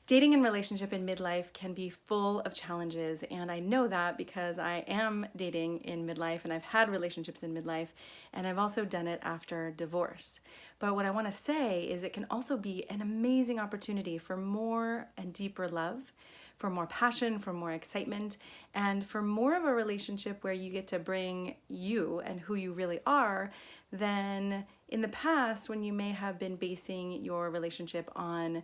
Dating and relationship in midlife can be full of challenges, and I know that because I am dating in midlife and I've had relationships in midlife, and I've also done it after divorce. But what I want to say is it can also be an amazing opportunity for more and deeper love, for more passion, for more excitement, and for more of a relationship where you get to bring you and who you really are than in the past when you may have been basing your relationship on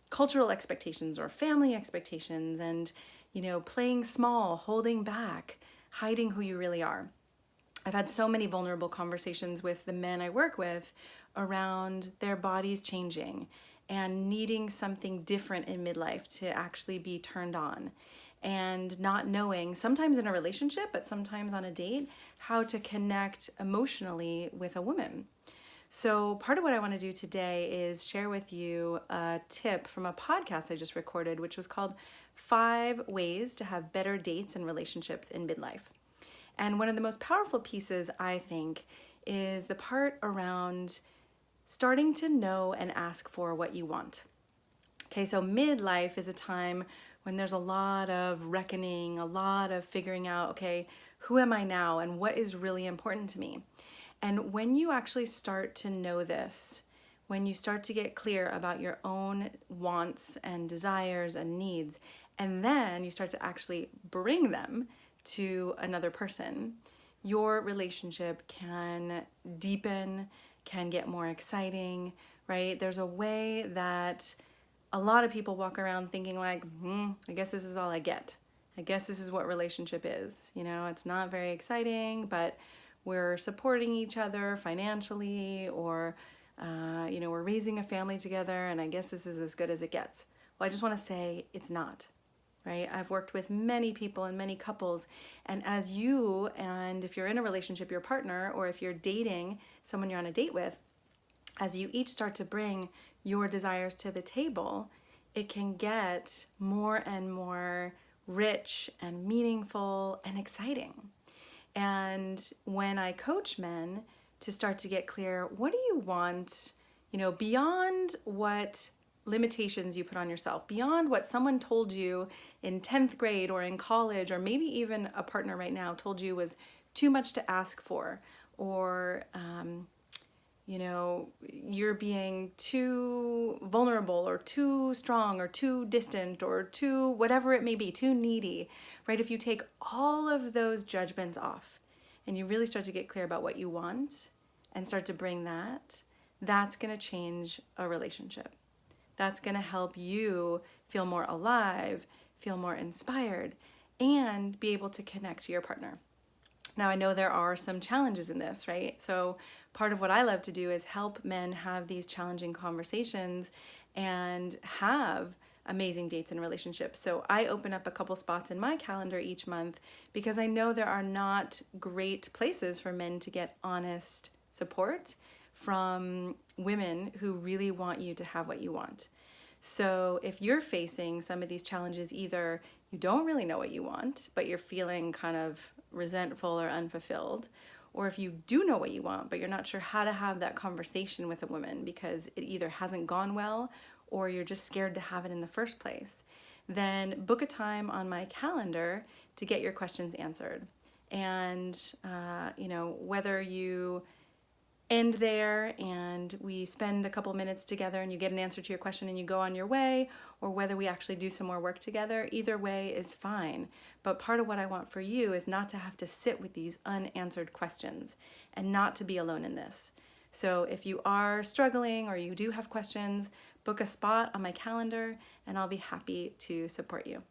cultural expectations or family expectations and, playing small, holding back, hiding who you really are. I've had so many vulnerable conversations with the men I work with around their bodies changing and needing something different in midlife to actually be turned on, and not knowing, sometimes in a relationship, but sometimes on a date, how to connect emotionally with a woman. So, part of what I want to do today is share with you a tip from a podcast I just recorded, which was called 5 Ways to Have Better Dates and Relationships in Midlife. And one of the most powerful pieces, I think, is the part around starting to know and ask for what you want. Okay, so midlife is a time when there's a lot of reckoning, a lot of figuring out, okay, who am I now and what is really important to me? And when you actually start to know this, when you start to get clear about your own wants and desires and needs, and then you start to actually bring them to another person, your relationship can deepen, can get more exciting, right? There's a way that a lot of people walk around thinking like, I guess this is all I get. I guess this is what relationship is. It's not very exciting, but we're supporting each other financially, or, we're raising a family together, and I guess this is as good as it gets. Well, I just want to say it's not, right? I've worked with many people and many couples, and if you're in a relationship, your partner, or if you're dating someone you're on a date with, as you each start to bring your desires to the table, it can get more and more rich and meaningful and exciting. And when I coach men to start to get clear, what do you want, beyond what limitations you put on yourself, beyond what someone told you in 10th grade or in college, or maybe even a partner right now told you was too much to ask for, or you're being too vulnerable or too strong or too distant or too whatever it may be, too needy, right? If you take all of those judgments off and you really start to get clear about what you want and start to bring that, that's going to change a relationship. That's going to help you feel more alive, feel more inspired, and be able to connect to your partner. Now, I know there are some challenges in this, right? So part of what I love to do is help men have these challenging conversations and have amazing dates and relationships. So I open up a couple spots in my calendar each month because I know there are not great places for men to get honest support from women who really want you to have what you want. So if you're facing some of these challenges, either you don't really know what you want, but you're feeling kind of resentful or unfulfilled, or if you do know what you want, but you're not sure how to have that conversation with a woman because it either hasn't gone well or you're just scared to have it in the first place, then book a time on my calendar to get your questions answered. And, whether you end there and we spend a couple minutes together and you get an answer to your question and you go on your way, or whether we actually do some more work together, either way is fine. But part of what I want for you is not to have to sit with these unanswered questions and not to be alone in this. So if you are struggling or you do have questions, book a spot on my calendar and I'll be happy to support you.